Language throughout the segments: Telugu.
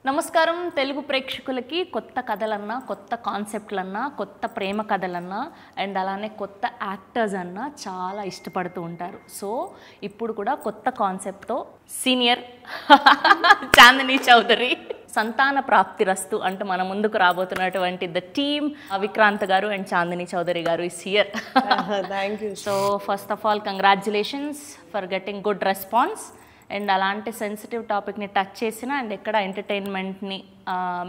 నమస్కారం తెలుగు ప్రేక్షకులకి కొత్త కథలన్నా కొత్త కాన్సెప్ట్లన్నా కొత్త ప్రేమ కథలన్నా అండ్ అలానే కొత్త యాక్టర్స్ అన్నా చాలా ఇష్టపడుతూ ఉంటారు. సో ఇప్పుడు కూడా కొత్త కాన్సెప్ట్తో సీనియర్ చాందిని చౌదరి సంతాన ప్రాప్తిరస్తు అంటూ మన ముందుకు రాబోతున్నటువంటి ద టీమ్ విక్రాంత్ గారు అండ్ చాందిని చౌదరి గారు is here. Thank you. So first of all congratulations for getting good response. And అలాంటి సెన్సిటివ్ టాపిక్ని టచ్ చేసిన అండ్ ఎక్కడ ఎంటర్టైన్మెంట్ని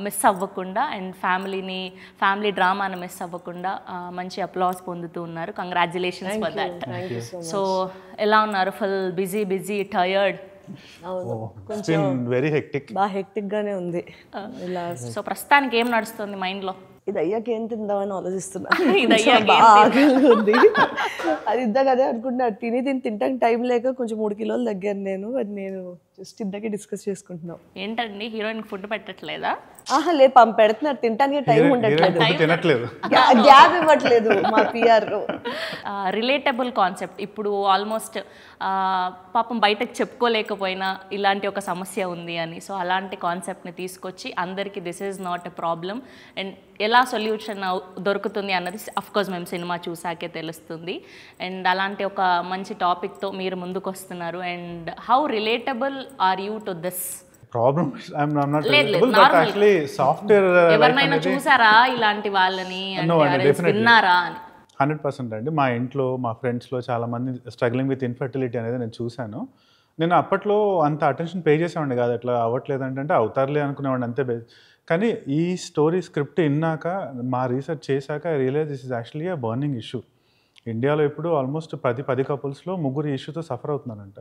మిస్ అవ్వకుండా అండ్ ఫ్యామిలీ డ్రామాని మిస్ అవ్వకుండా మంచి అప్లాస్ పొందుతూ ఉన్నారు. Congratulations for that. సో ఎలా ఉన్నారు? Full busy tired? కొంచెం వెరీ హెక్టిక్, బాగా హెక్టిక్ గానే ఉంది. సో ప్రస్తుతానికి ఏం నడుస్తుంది మైండ్లో? ఇది అయ్యాక ఏం తిందామని ఆలోచిస్తున్నా. ఇది ఉంది అది ఇందాక అదే అనుకుంటున్నా. తింటానికి టైం లేక కొంచెం 3 కిలోలు తగ్గాను నేను. అది నేను జస్ట్ ఇందాకే డిస్కస్ చేసుకుంటున్నాం. ఏంటండి హీరోయిన్ ఫుడ్ పెట్టట్లేదా? లేదు పెడుతున్నారు, తినడానికి టైం ఉండట్లేదు, గ్యాప్ ఇవ్వట్లేదు మా పిఆర్. Relatable concept. ఇప్పుడు ఆల్మోస్ట్ పాపం బయటకు చెప్పుకోలేకపోయినా ఇలాంటి ఒక సమస్య ఉంది అని. సో అలాంటి కాన్సెప్ట్ని తీసుకొచ్చి అందరికీ this is not a problem and ఎలా సొల్యూషన్ దొరుకుతుంది అన్నది అఫ్కోర్స్ మేము సినిమా చూసాకే తెలుస్తుంది. అండ్ అలాంటి ఒక మంచి టాపిక్తో మీరు ముందుకు వస్తున్నారు. And how relatable are you to this problem? Actually software ఎవరినైనా చూసారా ఇలాంటి వాళ్ళని, విన్నారా అని? 100% అండి. మా ఇంట్లో మా ఫ్రెండ్స్లో చాలా మంది స్ట్రగ్లింగ్ విత్ ఇన్ఫర్టిలిటీ అనేది నేను చూశాను. నేను అప్పట్లో అంత అటెన్షన్ పే చేసేవాడిని కాదు. అట్లా అవ్వట్లేదు అంటే అవుతారులే అనుకునేవాడిని అంతే. కానీ ఈ స్టోరీ స్క్రిప్ట్ విన్నాక మా రీసెర్చ్ చేశాక I realise this is actually a burning issue. ఇండియాలో ఇప్పుడు ఆల్మోస్ట్ 10 కపుల్స్లో 3 ఇష్యూతో సఫర్ అవుతున్నారంట.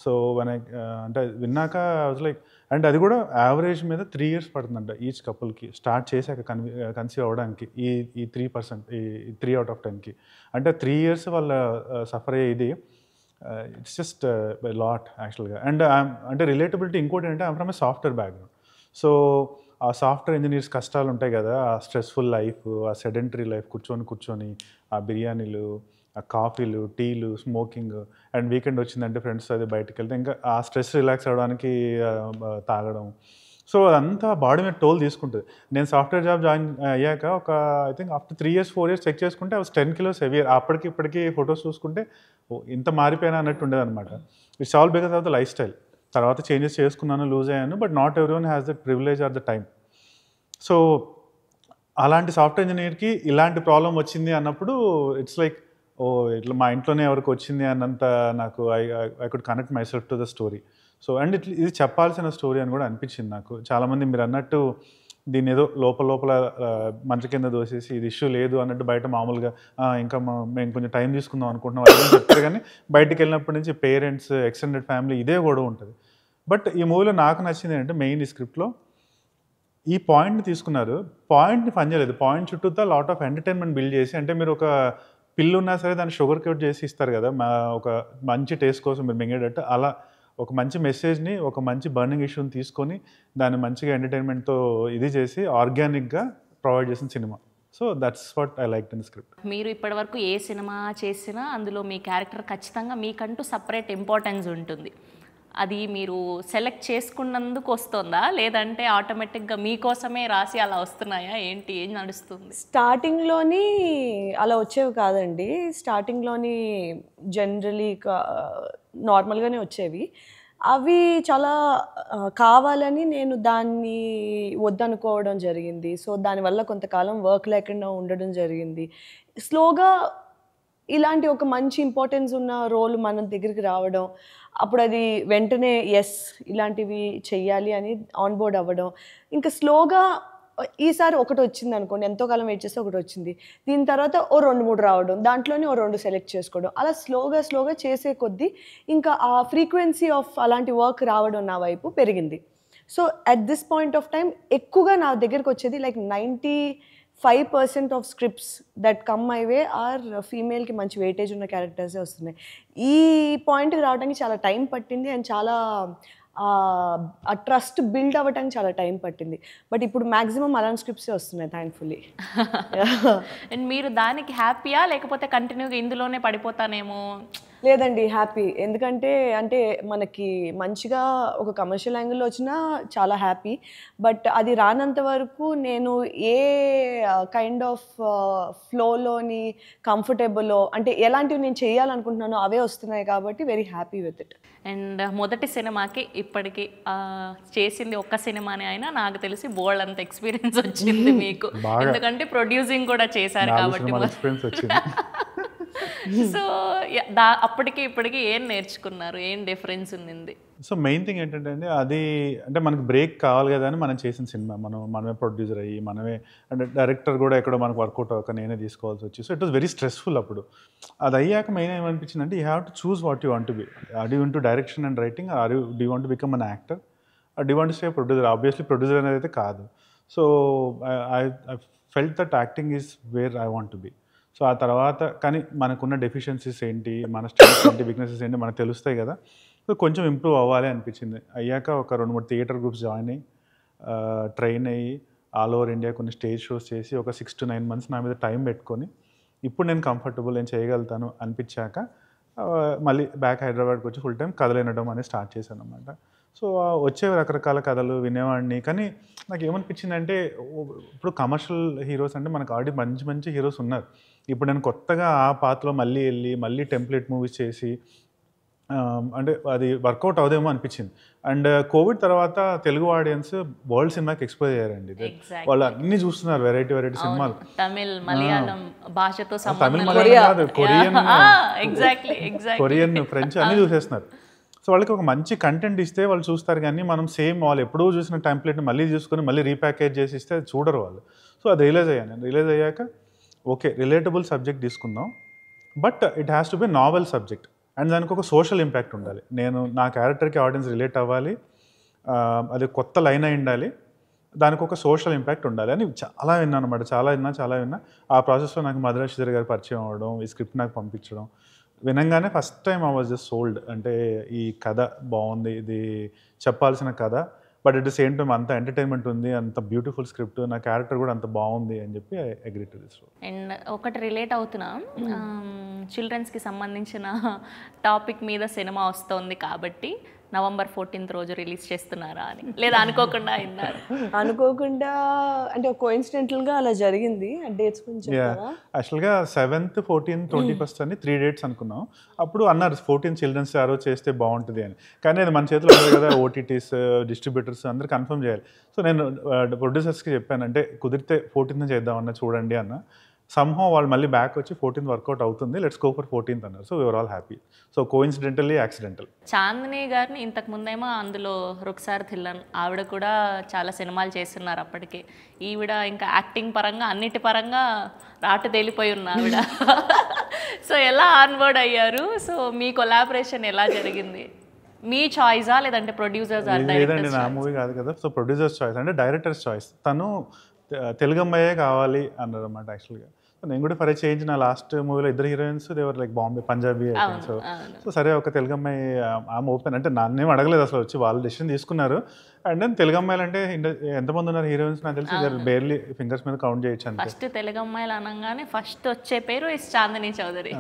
సో అంటే విన్నాక వాజ్ లైక్, అండ్ అది కూడా యావరేజ్ మీద 3 years పడుతుందంట ఈచ్ కపుల్కి స్టార్ట్ చేశాక కన్సీవ్ అవ్వడానికి. ఈ 3%, ఈ 3 out of 10కి అంటే 3 years వాళ్ళ సఫర్ అయ్యే ఇది. ఇట్స్ జస్ట్ లాట్ యాక్చువల్గా. అండ్ అంటే రిలేటబిలిటీ ఇంకోటి అంటే I'm from A software background. So ఆ సాఫ్ట్వేర్ ఇంజనీర్స్ కష్టాలు ఉంటాయి కదా, ఆ స్ట్రెస్ఫుల్ లైఫ్, ఆ సెడెంటరీ లైఫ్, కూర్చొని ఆ బిర్యానీలు, ఆ కాఫీలు, టీలు, స్మోకింగ్, అండ్ వీకెండ్ వచ్చిందంటే ఫ్రెండ్స్ అది బయటకు వెళ్తే ఇంకా ఆ స్ట్రెస్ రిలాక్స్ అవ్వడానికి తాగడం. సో అదంతా బాడీ మీద టోల్ తీసుకుంటుంది. నేను సాఫ్ట్వేర్ జాబ్ జాయిన్ అయ్యాక ఒక I think after 3 years 4 years check చేసుకుంటే అవి 10 kilos హెవియర్. అప్పటికి ఇప్పటికీ ఫొటోస్ చూసుకుంటే ఇంత మారిపోయినా అన్నట్టు ఉండేది అనమాట. It's all because of the life style. తర్వాత చేంజెస్ చేసుకున్నాను, లూజ్ అయ్యాను, but not everyone has that privilege or the time. So అలాంటి సాఫ్ట్వేర్ ఇంజనీర్కి ఇలాంటి ప్రాబ్లం వచ్చింది అన్నప్పుడు ఇట్స్ లైక్, ఇట్లా మా ఇంట్లోనే ఎవరికి వచ్చింది అన్నంత నాకు I could connect my self to the story. So and ఇది చెప్పాల్సిన స్టోరీ అని కూడా అనిపించింది నాకు. చాలామంది మీరు అన్నట్టు దీన్ని ఏదో లోపల మంచి కింద దోసేసి ఇది ఇష్యూ లేదు అన్నట్టు బయట మామూలుగా ఇంకా మేము కొంచెం టైం తీసుకుందాం అనుకుంటున్నాం అని చెప్తారు. కానీ బయటకు వెళ్ళినప్పటి నుంచి పేరెంట్స్, ఎక్స్టెండెడ్ ఫ్యామిలీ ఇదే గొడవ ఉంటుంది. బట్ ఈ మూవీలో నాకు నచ్చింది ఏంటంటే మెయిన్ ఈ స్క్రిప్ట్లో ఈ పాయింట్ని తీసుకున్నారు. పాయింట్ని పని చేయలేదు, పాయింట్ చుట్టూతో లాట్ ఆఫ్ ఎంటర్టైన్మెంట్ బిల్డ్ చేసి, అంటే మీరు ఒక పిల్లు ఉన్నా సరే దాన్ని షుగర్ కోట్ చేసి ఇస్తారు కదా, ఒక మంచి టేస్ట్ కోసం మీరు మింగేటట్టు, అలా ఒక మంచి మెసేజ్ని, ఒక మంచి బర్నింగ్ ఇష్యూని తీసుకొని దాన్ని మంచిగా ఎంటర్టైన్మెంట్తో ఇది చేసి ఆర్గానిక్గా ప్రొవైడ్ చేసిన cinema. So that's what I like in script. మీరు ఇప్పటివరకు ఏ సినిమా చేసినా అందులో మీ క్యారెక్టర్ ఖచ్చితంగా మీకంటూ సపరేట్ ఇంపార్టెన్స్ ఉంటుంది. అది మీరు సెలెక్ట్ చేసుకున్నందుకు వస్తుందా, లేదంటే ఆటోమేటిక్గా మీకోసమే రాసి అలా వస్తున్నాయా? ఏం నడుస్తుంది? స్టార్టింగ్లోని అలా వచ్చేవి కాదండి. స్టార్టింగ్లోని జనరలీ నార్మల్గానే వచ్చేవి. అవి చాలా కావాలని నేను దాన్ని వద్దనుకోవడం జరిగింది. సో దానివల్ల కొంతకాలం వర్క్ లేకుండా ఉండడం జరిగింది. స్లోగా ఇలాంటి ఒక మంచి ఇంపార్టెన్స్ ఉన్న రోల్ మన దగ్గరికి రావడం, అప్పుడు అది వెంటనే ఇలాంటివి చెయ్యాలి అని ఆన్ బోర్డ్ అవ్వడం, ఇంకా స్లోగా ఈసారి ఒకటి వచ్చింది అనుకోండి, ఎంతో కాలం వెయిట్ చేస్తే ఒకటి వచ్చింది, దీని తర్వాత 2-3 రావడం, దాంట్లోనే 2 సెలెక్ట్ చేసుకోవడం, అలా స్లోగా చేసే కొద్దీ ఇంకా ఆ ఫ్రీక్వెన్సీ ఆఫ్ అలాంటి వర్క్ రావడం నా వైపు పెరిగింది. So at this point of time ఎక్కువగా నా దగ్గరకు వచ్చేది like 95% of scripts that come my way are ఫీమేల్కి మంచి వెయిటేజ్ ఉన్న క్యారెక్టర్సే వస్తున్నాయి. ఈ పాయింట్కి రావడానికి చాలా టైం పట్టింది అండ్ చాలా ఆ ట్రస్ట్ బిల్డ్ అవ్వడానికి చాలా టైం పట్టింది. బట్ ఇప్పుడు మ్యాక్సిమం అలాంటి స్క్రిప్ట్సే వస్తున్నాయి థ్యాంక్ఫుల్లీ. అండ్ మీరు దానికి హ్యాపీయా, లేకపోతే కంటిన్యూగా ఇందులోనే పడిపోతానేమో లేదండి హ్యాపీ. ఎందుకంటే అంటే మనకి మంచిగా ఒక కమర్షియల్ యాంగిల్‌లో వచ్చినా చాలా హ్యాపీ. బట్ అది రానంత వరకు నేను ఏ కైండ్ ఆఫ్ ఫ్లోలోని కంఫర్టబులో అంటే ఎలాంటివి నేను చేయాలనుకుంటున్నానో అవే వస్తున్నాయి కాబట్టి very happy with it. And మొదటి సినిమాకి ఇప్పటికి చేసింది ఒక్క సినిమానే అయినా నాకు తెలిసి బోల్డ్ అంత ఎక్స్పీరియన్స్ వచ్చింది మీకు, ఎందుకంటే ప్రొడ్యూసింగ్ కూడా చేశారు కాబట్టి. ఎక్స్పీరియన్స్ వచ్చింది. సో అప్పటికి ఇప్పటికి ఏం నేర్చుకున్నారు, ఏం డిఫరెన్స్ ఉంది? సో మెయిన్ థింగ్ ఏంటంటే అండి, అది అంటే మనకి బ్రేక్ కావాలి కదా అని మనం చేసిన సినిమా, మనమే ప్రొడ్యూసర్ అయ్యి మనమే అంటే డైరెక్టర్ కూడా ఎక్కడో మనకు వర్కౌట్ అవ్వక నేనే తీసుకోవాల్సి వచ్చి, so it was very stressful అప్పుడు. అది అయ్యాక మెయిన్ ఏమనిపించింది అంటే, you have to choose what you want to be. Or you want to direction and writing, or you do want to become an actor, or do want to stay producer? Obviously producer అనేది అయితే కాదు. So I felt that acting is where I want to be. So ఆ తర్వాత కానీ మనకున్న డెఫిషియన్సీస్ ఏంటి, మన స్ట్రెంగ్స్ ఏంటి, వీక్నెసెస్ ఏంటి మనకు తెలుస్తాయి కదా. సో కొంచెం ఇంప్రూవ్ అవ్వాలి అనిపించింది. అయ్యాక ఒక 2-3 థియేటర్ గ్రూప్స్ జాయిన్ అయ్యి ట్రైన్ అయ్యి ఆల్ ఓవర్ ఇండియా కొన్ని స్టేజ్ షోస్ చేసి ఒక 6 to 9 months నా మీద టైం పెట్టుకొని ఇప్పుడు నేను కంఫర్టబుల్, నేను చేయగలుగుతాను అనిపించాక మళ్ళీ బ్యాక్ హైదరాబాద్కి వచ్చి ఫుల్ టైం కథలు వినడం అనేది స్టార్ట్ చేశాను అనమాట. సో వచ్చేవి రకరకాల కథలు వినేవాడిని. కానీ నాకు ఏమనిపించిందంటే, ఇప్పుడు కమర్షియల్ హీరోస్ అంటే మనకు ఆల్రెడీ మంచి మంచి హీరోస్ ఉన్నారు. ఇప్పుడు నేను కొత్తగా ఆ పాత్రలో మళ్ళీ వెళ్ళి మళ్ళీ టెంప్లెట్ మూవీస్ చేసి అంటే అది వర్కౌట్ అవుదేమో అనిపించింది. అండ్ కోవిడ్ తర్వాత తెలుగు ఆడియన్స్ వరల్డ్ సినిమాకి ఎక్స్పోజ్ అయ్యారండి. వాళ్ళు అన్ని చూస్తున్నారు, వెరైటీ సినిమాలు. తమిళ్, మలయాళం భాషతో తమిళ్, మలయాళం కాదు, కొరియన్, ఫ్రెంచ్ అన్ని చూసేస్తున్నారు. సో వాళ్ళకి ఒక మంచి కంటెంట్ ఇస్తే వాళ్ళు చూస్తారు, కానీ మనం సేమ్ వాళ్ళు ఎప్పుడూ చూసిన టెంప్లెట్ని మళ్ళీ చూసుకొని మళ్ళీ రీప్యాకేజ్ చేసి ఇస్తే చూడరు వాళ్ళు. సో అది రియలైజ్ అయ్యాను. నేను రియలైజ్ అయ్యాక ఓకే, రిలేటబుల్ సబ్జెక్ట్ తీసుకుందాం, but it has to be novel subject and దానికి ఒక సోషల్ ఇంపాక్ట్ ఉండాలి. నేను నా క్యారెక్టర్కి ఆడియన్స్ రిలేట్ అవ్వాలి, అది కొత్త లైన్ అయి ఉండాలి, దానికి ఒక సోషల్ ఇంపాక్ట్ ఉండాలి అని చాలా విన్నాను అనమాట. చాలా విన్నా. ఆ ప్రాసెస్లో నాకు మధురా శ్రీధర్ గారు పరిచయం అవ్వడం, ఈ స్క్రిప్ట్ నాకు పంపించడం, వినంగానే first time I was just sold. అంటే ఈ కథ బాగుంది, ఇది చెప్పాల్సిన కథ, but at the same time అంత ఎంటర్టైన్మెంట్ ఉంది, అంత బ్యూటిఫుల్ స్క్రిప్ట్, నా క్యారెక్టర్ కూడా అంత బాగుంది అని చెప్పి I agree to this role. And ఒకటి రిలేట్ అవుతున్నా, చిల్డ్రన్స్కి సంబంధించిన టాపిక్ మీద సినిమా వస్తుంది కాబట్టి November 14th రోజు రిలీజ్ చేస్తున్నారా అని, లేదా అనుకోకుండా అయిందారు? అనుకోకుండా అంటే కోఇన్సిడెంటల్గా అలా జరిగింది. డేట్స్ గురించి యాక్చువల్గా 7th, 14th, 21st అని 3 dates అనుకున్నాం. అప్పుడు అన్నారు 14th చిల్డ్రన్స్ ఆ రోజు చేస్తే బాగుంటుంది అని. కానీ అది మన చేతిలో ఉంది కదా, ఓటీటీస్, డిస్ట్రిబ్యూటర్స్ అందరూ కన్ఫర్మ్ చేయాలి. సో నేను ప్రొడ్యూసర్స్కి చెప్పాను, అంటే కుదిరితే 14th చేద్దామన్నా చూడండి అన్న. సమ్హౌ వాళ్ళు మళ్ళీ బ్యాక్ వచ్చి 14th వర్కౌట్ అవుతుంది, లెట్స్ గో ఫర్ 14th అన్నారు. So we're all happy. So coincidentally accidental. Chandini గారిని ఇంతకు ముందేమో అందులో రుక్సార్ థిల్లన్, ఆవిడ కూడా చాలా సినిమాలు చేస్తున్నారు అప్పటికే. ఈవిడ ఇంకా యాక్టింగ్ పరంగా అన్నిటి పరంగా రాటు తేలిపోయి ఉన్న ఆవిడ. సో ఎలా ఆన్వర్డ్ అయ్యారు? సో మీ కొలాబరేషన్ ఎలా జరిగింది? మీ చాయిసా లేదంటే ప్రొడ్యూసర్స్? లేదండి, నా మూవీ కాదు కదా. సో ప్రొడ్యూసర్స్ చాయిస్ అంటే డైరెక్టర్స్ చాయిస్. తను తెలుగు అమ్మాయే కావాలి అన్నారు అన్నమాట యాక్చువల్గా. నేను కూడా ఫర్ చేంజ్ నా లాస్ట్ మూవీలో 2 హీరోయిన్స్ దేవర్ లైక్ బాంబే పంజాబీ. సో సరే ఒక తెలుగు అమ్మాయి ఆమె ఓపెన్ అంటే నన్నేం అడగలేదు అసలు, వచ్చి వాళ్ళు డెసిషన్ తీసుకున్నారు. అండ్ దెన్ తెలుగు అమ్మాయిలు అంటే ఎంతమంది ఉన్నారు హీరోయిన్స్ నాకు తెలిసి బేర్లీ ఫింగర్స్ మీద కౌంట్ చేయొచ్చు అంతే. ఫస్ట్ తెలుగు అమ్మాయిలు అనగానే ఫస్ట్ వచ్చే పేరు is Chandini Chowdary.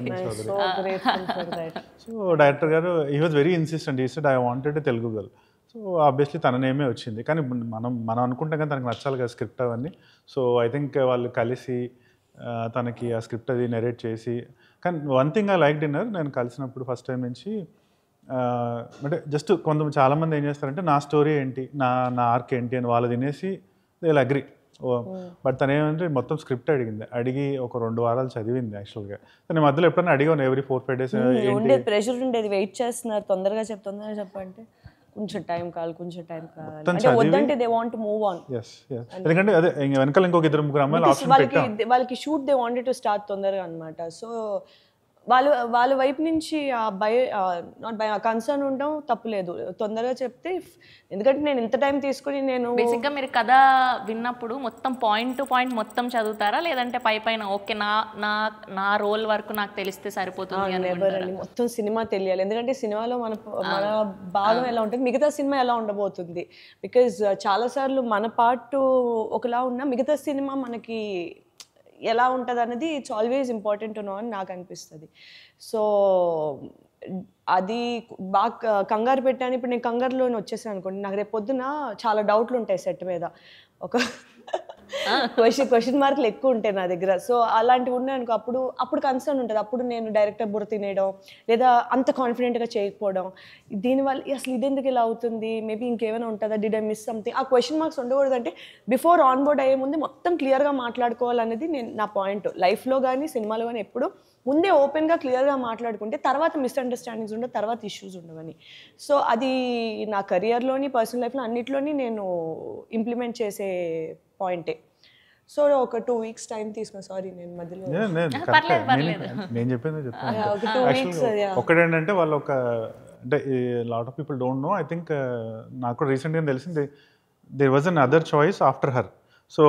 So director గారు he was very insistent, he said I wanted Telugu girl. So obviously తన నేమే వచ్చింది, కానీ మనం అనుకుంటాం కానీ తనకు నచ్చాలి కదా స్క్రిప్ట్ అవన్నీ. సో ఐ థింక్ వాళ్ళు కలిసి తనకి ఆ స్క్రిప్ట్ అది నెరేట్ చేసి, కానీ one thing I like dinner, నేను కలిసినప్పుడు ఫస్ట్ టైం నుంచి అంటే జస్ట్ చాలామంది ఏం చేస్తారంటే నా స్టోరీ ఏంటి, నా ఆర్క్ ఏంటి అని వాళ్ళు తినేసి దే విల్ అగ్రీ. బట్ తను ఏమంటే మొత్తం స్క్రిప్ట్ అడిగి ఒక 2 వారాలు చదివింది యాక్చువల్గా. నేను మధ్యలో ఎప్పుడైనా అడిగాను ఎవ్రీ 4-5 days. ప్రెషర్ ఉండేది, వెయిట్ చేస్తున్నారు, తొందరగా చెప్పంటే కొంచెం టైం కావాలి అంటే వద్దంటే they want to move on. ఎందుకంటే అదే వెనకాల ఇంకొక 2-3 అమ్మాయిలు ఆప్షన్ పెట్టాం, వాళ్ళకి shoot they wanted to start తొందరగా అన్నమాట. సో వాళ్ళ వైపు నుంచి ఆ కన్సర్న్ ఉండడం తప్పులేదు, తొందరగా చెప్తే. ఎందుకంటే నేను ఇంత టైం తీసుకుని నేను బేసిక్గా మీరు కథ విన్నప్పుడు మొత్తం పాయింట్ టు పాయింట్ మొత్తం చదువుతారా, లేదంటే పైన ఓకే నా రోల్ వరకు నాకు తెలిస్తే సరిపోతుంది అని? మొత్తం సినిమా తెలియాలి, ఎందుకంటే సినిమాలో మన భాగం ఎలా ఉంటుంది, మిగతా సినిమా ఎలా ఉండబోతుంది. బికాజ్ చాలాసార్లు మన పార్ట్ ఒకలా ఉన్నా మిగతా సినిమా మనకి ఎలా ఉంటుంది అనేది it's always important to know అని నాకు అనిపిస్తుంది. సో అది బాగా కంగారు పెట్టాను. ఇప్పుడు నేను కంగారులోనే వచ్చేసాను అనుకోండి, నాకు రేపు పొద్దున చాలా డౌట్లు ఉంటాయి సెట్ మీద. ఒక క్వశ్చన్ మార్కులు ఎక్కువ ఉంటాయి నా దగ్గర. సో అలాంటివి ఉన్నాయి అనుకో, అప్పుడు కన్సర్న్ ఉంటుంది. అప్పుడు నేను డైరెక్టర్ బుర్ర తినేయడం, లేదా అంత కాన్ఫిడెంట్గా చేయకపోవడం, దీనివల్ల అసలు ఇదెందుకు ఇలా అవుతుంది, మేబీ ఇంకేమైనా ఉంటుందా, డిడ్ ఐ మిస్ సంథింగ్, ఆ క్వశ్చన్ మార్క్స్ ఉండకూడదు. అంటే బిఫోర్ ఆన్ బోర్డ్ అయ్యే ముందు మొత్తం క్లియర్గా మాట్లాడుకోవాలనేది నా పాయింట్. లైఫ్లో కానీ సినిమాలో కానీ ఎప్పుడు ముందే ఓపెన్గా క్లియర్గా మాట్లాడుకుంటే తర్వాత మిస్అండర్స్టాండింగ్స్ ఉండవు, తర్వాత ఇష్యూస్ ఉండవని. సో అది నా కెరియర్లోని పర్సనల్ లైఫ్లో అన్నిట్లోని నేను ఇంప్లిమెంట్ చేసే పాయింటే. సో ఒక 2 weeks టైం తీసుకున్నాను. సారీ, నేను మధ్యలో నేను చెప్పింది చెప్తాను. ఒక 2 weeks. ఒకటేంటంటే వాళ్ళు అంటే lot of people don't know, I think నాకు రీసెంట్గా తెలిసింది, there was another choice after her. So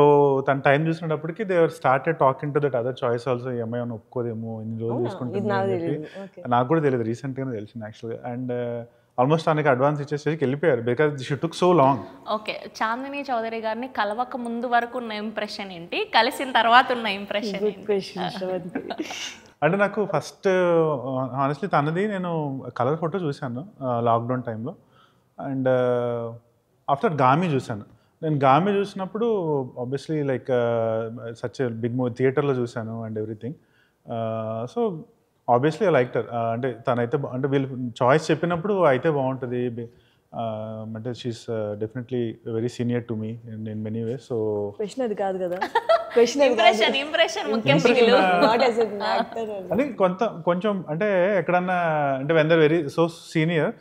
తన టైం చూసినప్పటికీ they started talking to that other choice also. ఈ అమ్మాయి ఒప్పుకోదేమో, ఇన్ని రోజులు తీసుకుంటుంది అని చెప్పి. నాకు కూడా తెలియదు, రీసెంట్గానే తెలిసింది యాక్చువల్గా. అండ్ ఆల్మోస్ట్ తనకి అడ్వాన్స్ ఇచ్చేసరికి వెళ్ళిపోయారు, because she took so long. Okay, Chandini Chowdary గారిని కలవక ముందు వరకు ఉన్న ఇంప్రెషన్ ఏంటి, కలిసిన తర్వాత ఉన్న ఇంప్రెషన్ ఏంటి? అంటే నాకు ఫస్ట్ హానెస్ట్లీ తనది నేను కలర్ ఫోటో చూశాను లాక్డౌన్ టైంలో. అండ్ ఆఫ్టర్ గామి చూశాను. నేను గామి చూసినప్పుడు obviously like such big movie, థియేటర్లో చూశాను and everything. So obviously I like her. అంటే తనైతే అంటే వీళ్ళు చాయిస్ చెప్పినప్పుడు అయితే బాగుంటుంది. అంటే she's definitely very senior to me in many ways. So question అది కాదు కదా, అని కొంచెం అంటే ఎక్కడన్నా అంటే when they're very so senior,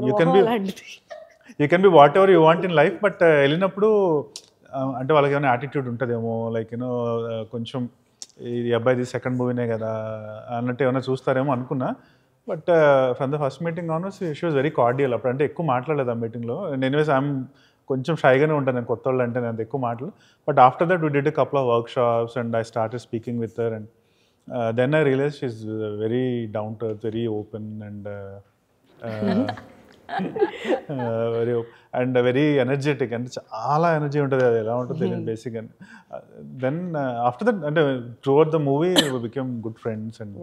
you can be whatever you want in life. But వెళ్ళినప్పుడు అంటే వాళ్ళకి ఏమైనా యాటిట్యూడ్ ఉంటుందేమో, లైక్ యూనో కొంచెం ఈ అబ్బాయిది సెకండ్ మూవీనే కదా అన్నట్టు ఏమైనా చూస్తారేమో అనుకున్నా. But from the first meeting on she was very cordial. అప్పుడు అంటే ఎక్కువ మాట్లాడలేదు ఆ మీటింగ్లో. ఎనీవేస్ ఐఎమ్ కొంచెం షైగానే ఉంటాను నేను, కొత్త వాళ్ళు అంటే నేను ఎక్కువ మాటలు. But after that we did a couple of workshops and I started speaking with her. And then I realize she is very down to earth, very open and very and very energetic. అంటే చాలా ఎనర్జీ ఉంటుంది, అది ఎలా ఉంటుంది తెలియదు basic. And then after that అంటే throughout the movie we became good friends. And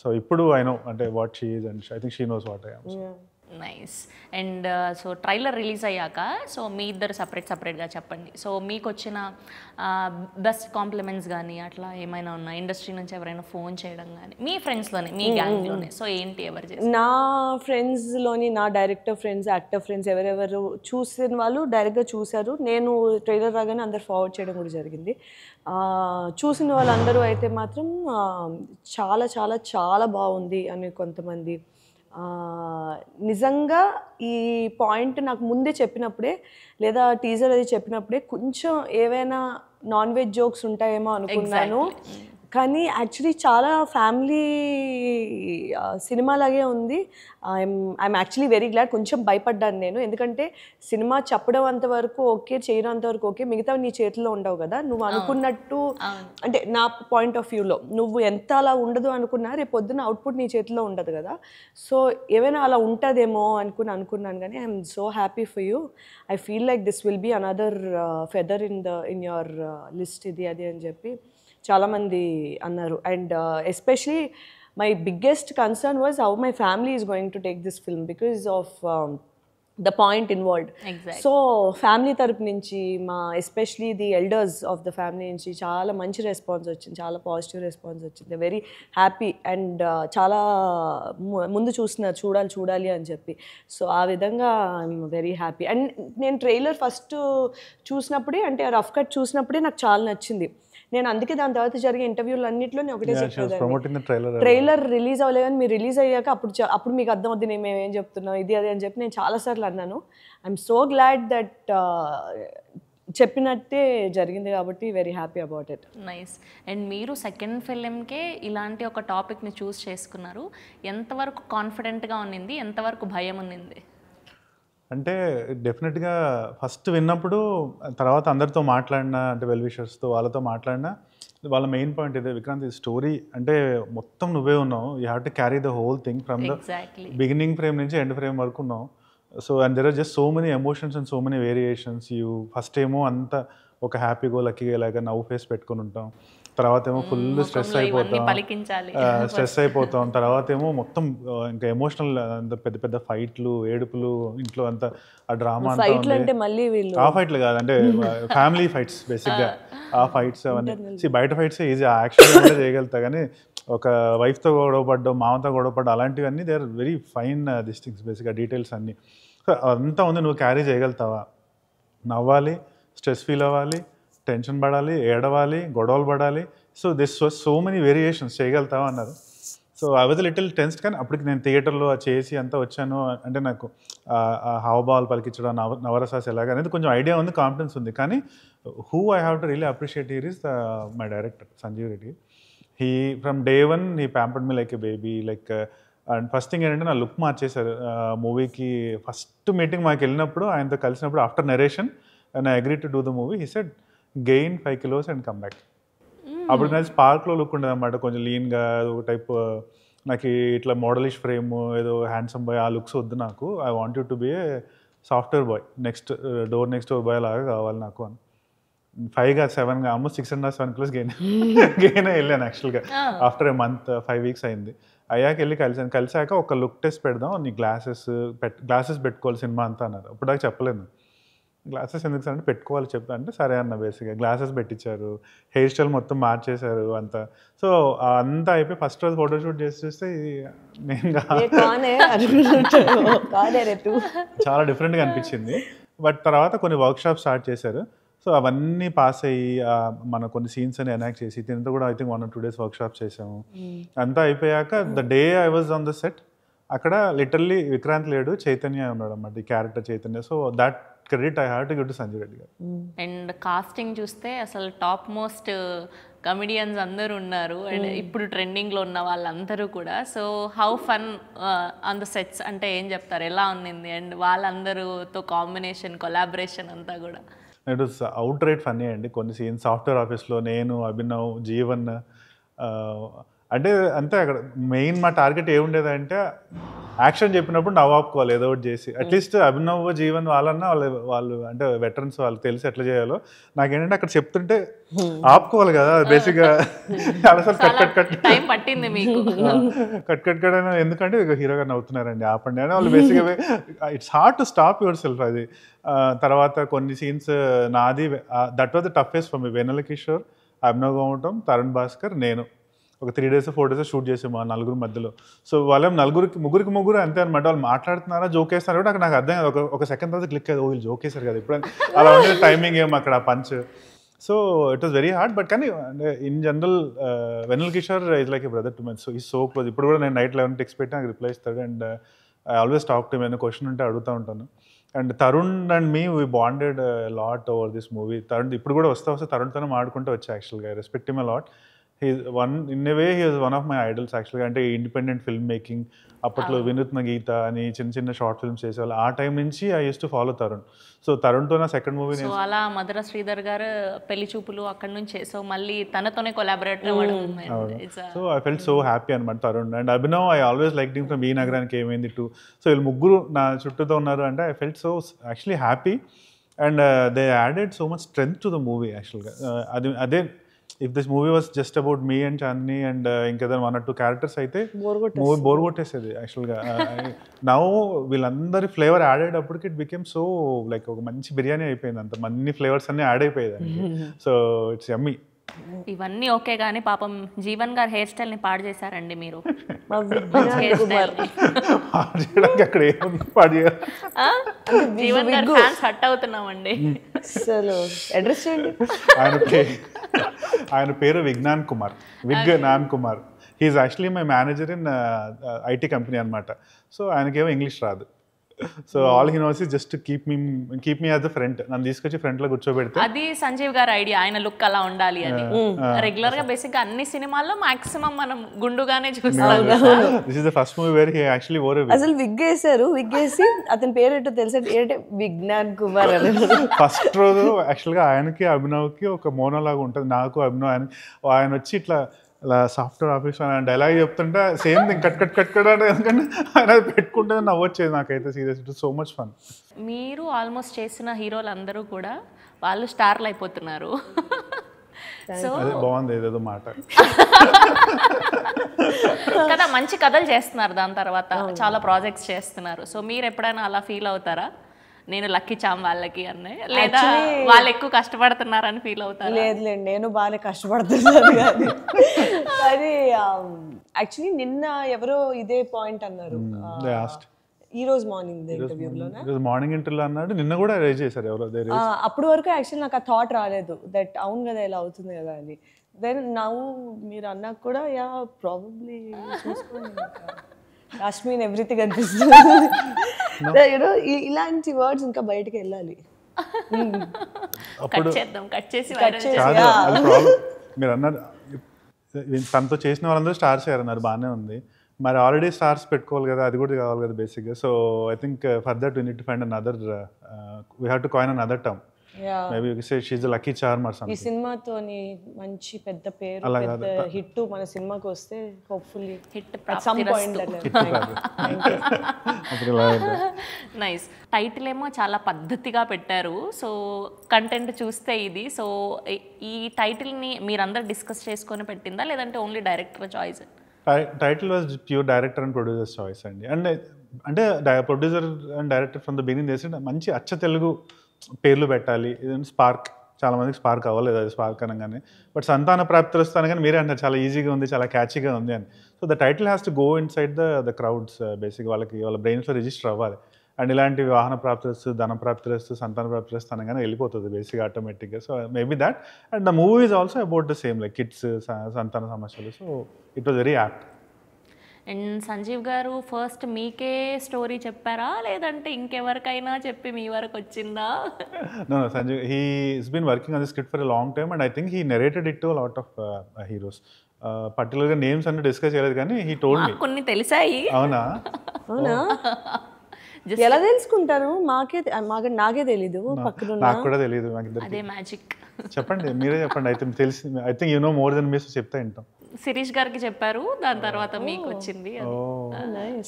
so ఇప్పుడు ఐ నో అంటే what she is and I think she knows what I am. Nice. And so trailer release అయ్యాక సో మీ ఇద్దరు సపరేట్గా చెప్పండి. సో మీకు వచ్చిన బెస్ట్ కాంప్లిమెంట్స్ కానీ అట్లా ఏమైనా ఉన్నా, ఇండస్ట్రీ నుంచి ఎవరైనా ఫోన్ చేయడం కానీ, మీ ఫ్రెండ్స్లోనే, మీ గ్యాంగ్లోనే, సో ఏంటి ఎవరు చేస్తారు? నా ఫ్రెండ్స్లోని నా డైరెక్టర్ ఫ్రెండ్స్, యాక్టర్ ఫ్రెండ్స్ ఎవరెవరు చూసిన వాళ్ళు డైరెక్ట్గా చూశారు. నేను ట్రైలర్ రాగానే అందరు ఫార్వర్డ్ చేయడం కూడా జరిగింది. చూసిన వాళ్ళందరూ అయితే మాత్రం చాలా చాలా చాలా బాగుంది అని కొంతమంది. నిజంగా ఈ పాయింట్ నాకు ముందే చెప్పినప్పుడే, లేదా టీజర్ అది చెప్పినప్పుడే కొంచెం ఏవైనా నాన్ వెజ్ జోక్స్ ఉంటాయేమో అనుకున్నాను. కానీ యాక్చువల్లీ చాలా ఫ్యామిలీ సినిమా లాగే ఉంది. I'm actually very glad. కొంచెం భయపడ్డాను నేను, ఎందుకంటే సినిమా చెప్పడం అంతవరకు ఓకే, చేయడం అంతవరకు ఓకే, మిగతా నీ చేతిలో ఉండవు కదా. నువ్వు అనుకున్నట్టు అంటే నా పాయింట్ ఆఫ్ వ్యూలో నువ్వు ఎంత అలా ఉండదు అనుకున్నా, రేపు పొద్దున్న అవుట్పుట్ నీ చేతిలో ఉండదు కదా. సో ఏమైనా అలా ఉంటుందేమో అనుకున్నాను. కానీ I'm so happy for you. I feel like this will be another feather in your list ఇది అది అని చెప్పి చాలామంది అన్నారు. And especially my biggest concern was how my family is going to take this film because of the point involved. So family తరపు నుంచి especially the elders of the family నుంచి చాలా మంచి రెస్పాన్స్ వచ్చింది, చాలా పాజిటివ్ రెస్పాన్స్ వచ్చింది. Very happy. అండ్ చాలా ముందు చూడాలి అని చెప్పి. సో ఆ విధంగా ఐఎమ్ వెరీ హ్యాపీ. అండ్ నేను ట్రైలర్ ఫస్ట్ చూసినప్పుడే, అంటే రఫ్ కట్ చూసినప్పుడే నాకు చాలా నచ్చింది. నేను అందుకే దాని తర్వాత జరిగే ఇంటర్వ్యూలు అన్నింటిలో నేను ఒకటే చెప్పేదాన్ని, ట్రైలర్ రిలీజ్ అవ్వలేదు కానీ మీరు రిలీజ్ అయ్యాక అప్పుడు మీకు అర్థం అవుతుంది మేము ఏం చెప్తున్నాం ఇది అది అని చెప్పి నేను చాలాసార్లు అన్నాను. ఐఎమ్ సో గ్లాడ్ దట్ చెప్పినట్టే జరిగింది కాబట్టి very happy about it. Nice. And మీరు సెకండ్ ఫిలింకే ఇలాంటి ఒక టాపిక్ని చూస్ చేసుకున్నారు. ఎంతవరకు కాన్ఫిడెంట్గా ఉన్నింది, ఎంతవరకు భయం ఉన్నింది? అంటే డెఫినెట్గా ఫస్ట్ విన్నప్పుడు, తర్వాత అందరితో మాట్లాడినా, అంటే వెల్ విషర్స్తో వాళ్ళతో మాట్లాడినా, వాళ్ళ మెయిన్ పాయింట్ ఇదే, విక్రాంత్ ఈ స్టోరీ అంటే మొత్తం నువ్వే ఉన్నావు, you have to carry the whole thing from the beginning frame నుంచి ఎండ్ ఫ్రేమ్ వరకు ఉన్నావు. So and there are just so many emotions and so many variations. First ఏమో అంతా ఒక హ్యాపీగా లక్కీగా ఇలాగా నవ్వు ఫేస్ పెట్టుకుని ఉంటాం, తర్వాత ఏమో ఫుల్ స్ట్రెస్ అయిపోతాం, స్ట్రెస్ అయిపోతాం, తర్వాత ఏమో మొత్తం ఇంకా ఎమోషనల్ అంత పెద్ద పెద్ద ఫైట్లు, ఏడుపులు, ఇంట్లో అంతా ఆ డ్రామా అంతా ఉంది. ఆ ఫైట్లు కాదంటే ఫ్యామిలీ ఫైట్స్ బేసిక్గా, ఆ ఫైట్స్ అవన్నీ బయట ఫైట్స్ ఈజీ యాక్షన్ కూడా చేయగలుగుతా, కానీ ఒక వైఫ్తో గొడవపడ్డం, మామతో గొడవపడ్డం అలాంటివన్నీ they are very fine things బేసిక్గా డీటెయిల్స్ అన్నీ. సో అంతా ఉంది, నువ్వు క్యారీ చేయగలుగుతావా? నవ్వాలి, స్ట్రెస్ ఫీల్ అవ్వాలి, టెన్షన్ పడాలి, ఏడవాలి, గొడవలు పడాలి. So this was so many variations చేయగలుగుతావా అన్నారు. So I was little tensed, కానీ అప్పటికి నేను థియేటర్లో చేసి అంతా వచ్చాను అంటే నాకు హావభావాలు పలికించడం, నవరసాస్ ఎలాగ అనేది కొంచెం ఐడియా ఉంది, కాన్ఫిడెన్స్ ఉంది. కానీ who I have to really appreciate here is my director Sanjeev Reddy. He from day one he pampered me like a baby. Like and first thing ఏంటంటే నా లుక్ మార్చేశారు మూవీకి. ఫస్ట్ మీటింగ్ మాకు వెళ్ళినప్పుడు ఆయనతో కలిసినప్పుడు after narration and I agree to do the movie, he said gain 5 kilos and come back. అప్పుడు నాకు స్పార్క్లో లుక్ ఉండేది అనమాట, కొంచెం లీన్గా ఒక టైప్. నాకు ఇట్లా మోడలిష్ ఫ్రేమ్, ఏదో హ్యాండ్సమ్ బాయ్ ఆ లుక్స్ వద్దు నాకు. I want you to be a software boy, next door boy లాగా కావాలి నాకు అని. 5 కాదు 7 ఆల్మోస్ట్ 6.5-7 kilos గెయిన్ వెళ్ళాను యాక్చువల్గా. ఆఫ్టర్ ఏ మంత్ 5 weeks అయింది. అయ్యాక వెళ్ళి కలిసాక ఒక లుక్ టెస్ట్ పెడదాం, నీ గ్లాసెస్ పెట్టుకోవాలి సినిమా అంతా అన్నారు. అప్పుడు దాకా చెప్పలేదు. గ్లాసెస్ ఎందుకు సార్ అంటే పెట్టుకోవాలి చెప్తా అంటే సరే అన్న. బేసిక్గా గ్లాసెస్ పెట్టించారు, హెయిర్ స్టైల్ మొత్తం మార్చేశారు అంతా. సో అంతా అయిపోయి ఫస్ట్ రోజు ఫోటోషూట్ చేసి చూస్తే నేను చాలా డిఫరెంట్గా అనిపించింది. బట్ తర్వాత కొన్ని వర్క్షాప్ స్టార్ట్ చేశారు. సో అవన్నీ పాస్ అయ్యి మన కొన్ని సీన్స్ అని ఎనాక్ట్ చేసి దీంతో కూడా I think 1 or 2 days workshop చేసాము. అంతా అయిపోయాక the day I was on the set, అక్కడ లిటరల్లీ విక్రాంత్ లేడు, చైతన్య ఉన్నాడు అన్నమాట, ఈ character Chaitanya. So that credit I have to give to Sanjay Reddy గారు. అండ్ కాస్టింగ్ చూస్తే అసలు టాప్ మోస్ట్ కమెడియన్స్ అందరూ ఉన్నారు, అండ్ ఇప్పుడు ట్రెండింగ్లో ఉన్న వాళ్ళందరూ కూడా. So how fun on the sets అంటే ఏం చెప్తారు, ఎలా ఉన్నింది? అండ్ వాళ్ళందరూతో కాంబినేషన్, కొలాబరేషన్ అంతా కూడా it was out right funny అండి. కొన్ని సీన్స్ సాఫ్ట్వేర్ ఆఫీస్లో నేను, అభినవ్, జీవన్ అంటే అంతే. అక్కడ మెయిన్ మా టార్గెట్ ఏముండేదంటే యాక్షన్ చెప్పినప్పుడు నవ్వు ఆపుకోవాలి ఏదో ఒకటి చేసి. అట్లీస్ట్ అభినవ్, జీవన్ వాళ్ళన్నా వాళ్ళు అంటే వెటరన్స్, వాళ్ళకి తెలిసి ఎట్లా చేయాలో. నాకేంటంటే అక్కడ చెప్తుంటే ఆపుకోవాలి కదా బేసిక్గా. చాలాసార్లు కట్ పట్టింది మీకు కట్ అని, ఎందుకంటే హీరోగా నవ్వుతున్నారండి ఆపండి అని వాళ్ళు బేసిక్గా. It's hard to stop yourself అది. తర్వాత కొన్ని సీన్స్ నాది, that was the toughest for me. Vennela Kishore, Abhinav Gautam, Tarun Bhaskar, నేను ఒక 3 days 4 days షూట్ చేసాము ఆ నలుగురు మధ్యలో. సో వాళ్ళేం ముగ్గురు అంతే అనమాట. వాళ్ళు మాట్లాడుతున్నారా, జోక్ వేస్తున్నారా కూడా నాకు అర్థం కాదు. ఒక సెకండ్ తర్వాత క్లిక్ అయ్యేది, వీళ్ళు జోక్ వేశారు కదా ఇప్పుడు అలా ఉండేది. టైమింగ్ ఏమో అక్కడ punch. So it was very hard. But కానీ in general Vennela Kishore is like a brother to my. So ఈ సో క్లోజ్. ఇప్పుడు కూడా నేను నైట్ 11 టెక్స్ట్ పెట్టి నాకు రిప్లై ఇస్తాడు. And I always talk to ఏమైనా క్వశ్చన్ ఉంటే అడుగుతూ ఉంటాను. And Tarun and me we bonded lot over this movie. Tarun ఇప్పుడు కూడా వస్తే తరుణ్తోనే మాడుకుంటూ వచ్చా యాక్చువల్గా. Respect him a lot. In a way he was one of my idols యాక్చువల్గా. అంటే ఇండిపెండెంట్ ఫిల్మ్ మేకింగ్ అప్పట్లో వినూత్న గీత అని చిన్న షార్ట్ ఫిల్మ్స్ చేసేవాళ్ళు. ఆ టైం నుంచి I use to follow Tarun. So తరుణ్తో నా సెకండ్ మూవీ. సో అలా మధుర శ్రీధర్ గారు పెళ్లి చూపులు అక్కడ నుంచి, సో మళ్ళీ తనతోనే కొలాబరేట్ అవ్వడం. So I felt so happy అనమాట Tarun. And Abhinav I always like him from ఈ నగరానికి ఏమైంది టు. సో వీళ్ళు ముగ్గురు నా చుట్టూతో ఉన్నారు అంటే I felt so actually happy. And they added so much strength to the movie యాక్చువల్గా. అదే if this movie was just about me and Chandini and ఇంకేదైనా 1 or 2 characters అయితే మూవీ బోర్ కొట్టేసేది యాక్చువల్గా. నౌ వీళ్ళందరి ఫ్లేవర్ యాడ్ అయ్యేటప్పటికి ఇట్ బికేమ్ సో లైక్ ఒక మంచి బిర్యానీ అయిపోయింది. అంత అన్ని ఫ్లేవర్స్ అన్నీ యాడ్ అయిపోయేది. సో ఇట్స్ యమ్మీ. ఇవన్నీ ఓకే, కానీ పాపం జీవన్ గారు హెయిర్ స్టైల్ ని పాడు చేశారండి మీరు. అక్కడ ఏముంది పాడు చేయాలి. జీవన్ గారు ఫ్యాన్స్ హట్ అవుతున్నామండి. అడ్రస్ చేయండి. ఆయన పేరు Vignan Kumar. He's actually my manager in IT company అనమాట. సో ఆయనకేమో ఇంగ్లీష్ రాదు. So all he knows is just keep me as the front. నన్ను తీసుకొచ్చి ఫ్రంట్ లో కూర్చోబెడితే అది సంజీవ్ గారి ఐడియా, ఆయన లుక్ అలా ఉండాలి అని. రెగ్యులర్ గా బేసిక్ గా అన్ని సినిమాల్లో మాక్సిమం మనం గుండుగానే చూస్తాం. This is the first movie where he actually wore. అసలు విగ్ వేశారు. విగ్ వేసి అతని పేరు ఏంటో తెలుసా? ఏంటంటే విజ్ఞాన్ కుమార్ అని. ఫస్ట్ రోజు యాక్చువల్గా ఆయనకి అభినవ్కి ఒక మోనోలాగా ఉంటుంది. నాకు అభినవ్ ఆయన వచ్చి ఇట్లా ఇలా సాఫ్ట్వేర్ ఆఫీస్ డైలాగ్ చెప్తుంటే same thing cut cut cut cut అంటే ఎందుకంటే ఆయన పెట్టుకుంటే నవ్వొచ్చేది నాకైతే serious. It so much fun. మీరు ఆల్మోస్ట్ చేసిన హీరోలు అందరూ కూడా వాళ్ళు స్టార్లు అయిపోతున్నారు. సో అదే బాగుంది ఏదేదో మాట కదా, మంచి కథలు చేస్తున్నారు, దాని తర్వాత చాలా ప్రాజెక్ట్స్ చేస్తున్నారు. సో మీరు ఎప్పుడైనా అలా ఫీల్ అవుతారా, నేను లక్కీ చామ్ వాళ్ళకి అనే, లేదా వాళ్ళు ఎక్కువ కష్టపడుతున్నారని ఫీల్ అవుతారు? లేదులేండి, నేను బాగానే కష్టపడుతున్నాను. కానీ యాక్చువల్లీ నిన్న ఎవరో ఇదే పాయింట్ అన్నారు ఈ రోజు మార్నింగ్ మార్నింగ్ ఇంటర్వ్యూలో అన్నాడు, నిన్న కూడా రేజ్ చేశారు ఎవరో. అప్పటి వరకు యాక్చువల్లీ నాకు ఆ థాట్ రాలేదు దట్ అవును కదా ఇలా అవుతుంది కదా అని. దెన్ నవ్వు మీరు అన్నాక కూడా యా ప్రాబబ్లీ చూసుకోండి కాశ్మీర్ ఎవ్రీథింగ్ అనిపిస్తుంది. యూనో ఇలాంటి వర్డ్స్ ఇంకా బయటకు వెళ్ళాలి. కట్ చేద్దాం, కట్ చేసి మీరు అన్నారు తనతో చేసిన వాళ్ళందరూ స్టార్స్ అయ్యారన్నారు, బాగానే ఉంది. మరి ఆల్రెడీ స్టార్స్ పెట్టుకోవాలి కదా, అది కూడా కావాలి కదా బేసిక్గా. So I think for that we need to find another, we have to coin another term. Maybe you can say she is the lucky charm or something. ఈ సినిమాతోని మంచి పెద్ద పేరు, పెద్ద హిట్ మన సినిమాకి వస్తే hopefully hit at some point. Nice. Title ఏమో చాలా పద్ధతిగా పెట్టారు. సో కంటెంట్ చూస్తే ఇది. సో ఈ టైటిల్ని మీరందరూ డిస్కస్ చేసుకొని పెట్టిందా, లేదంటే only director choice? Title was pure director and producer choice అండి. అంటే producer and director from the beginning చేసి మంచి అచ్చ తెలుగు పేర్లు పెట్టాలి. స్పార్క్, చాలా మందికి స్పార్క్ అవ్వలేదు అది స్పార్క్ అనగానే. బట్ సంతాన ప్రాప్తిరస్తు అనగానే మీరే అంటారు చాలా ఈజీగా ఉంది, చాలా క్యాచీగా ఉంది అని. So the title has to go in side the crowds. Basic వాళ్ళ బ్రెయిన్స్లో రిజిస్టర్ అవ్వాలి. అండ్ ఇలాంటి వాహన ప్రాప్తిరస్తు, ధన ప్రాప్తిరస్తు, సంతాన ప్రాప్తిరస్తు అనగానే వెళ్ళిపోతుంది బేసిక్ ఆటోమేటిక్గా. So maybe that. And the movie is also about the same like kids, సంతాన సమస్యలు. సో ఇట్ వాజ్ వెరీ యాప్ట్. అండ్ సంజీవ్ గారు ఫస్ట్ మీకే స్టోరీ చెప్పారా, లేదంటే ఇంకెవరికైనా చెప్పి మీ వరకు వచ్చిందా? No, Sanjeev, he's been working on the script for a long time and I think he narrated it to a lot of heroes. పర్టికులర్గా నేమ్స్ అన్ని డిస్కస్ చేయలేదు కానీ he told me. కొన్ని తెలిసాయి. అవునా? ఎలా తెలుసుకుంటారు? నాకే తెలీదు, పక్కన నాకు కూడా తెలియదు. అదే మ్యాజిక్. చెప్పండి, మీరే చెప్పండి. అయితే తెలిసి I think you know more than me, చెప్తా వింటాం. శిరీష్ గారికి చెప్పారు, దాని తర్వాత మీకు వచ్చింది.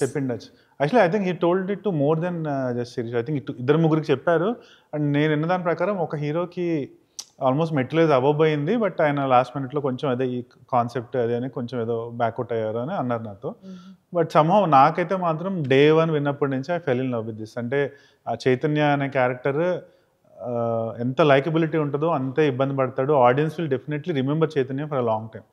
చెప్పిండచ్చు. Actually I think he told it to more than just Shirish. I think ఇద్దరు ముగ్గురికి చెప్పారు. అండ్ నేను విన్న దాని ప్రకారం ఒక హీరోకి ఆల్మోస్ట్ మెటీరియల్ అవ్వబోయింది, బట్ ఆయన లాస్ట్ మినిట్లో కొంచెం అదే ఈ కాన్సెప్ట్ అదే అని కొంచెం ఏదో బ్యాక్అవుట్ అయ్యారు అని అన్నారు నాతో. బట్ సమ్హౌ నాకైతే మాత్రం డే 1 విన్నప్పటి నుంచి I fell in love with this. అంటే ఆ చైతన్య అనే క్యారెక్టర్ ఎంత లైకబిలిటీ ఉంటుందో అంతే ఇబ్బంది పడతాడు. Audience will definitely remember Chaitanya for a long time.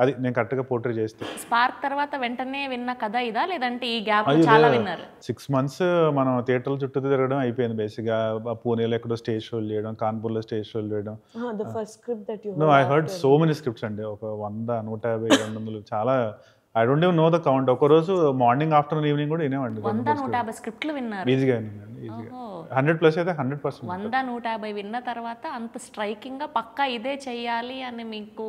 అది నేను కరెక్ట్గా పోర్ట్రే చేస్తే. స్పార్క్ తర్వాత వెంటనే విన్న కథ ఇదా, లేదంటే ఈ గ్యాప్ చాలా విన్నారు? 6 months మనం థియేటర్ల చుట్టూ తిరగడం అయిపోయింది బేసిక్గా. పూణేలో ఎక్కడో స్టేజ్ షోలు చేయడం, కాన్పూర్లో స్టేజ్ షోలు చేయడం. No, I heard so many scripts అండి. ఒక 100, 150, 200 చాలా. I don't even know the count. ఒకరోజు మార్నింగ్, ఆఫ్టర్నూన్, ఈవినింగ్ కూడా వినేవాడి. 100-150 స్క్రిప్ట్లు విన్నారు? ఈజీగా విన్నాను, ఈజీగా. 100+ అయితే 100%. 100-150 విన్న తర్వాత అంత స్ట్రైకింగ్ గా పక్కా ఇదే చెయ్యాలి అని మీకు?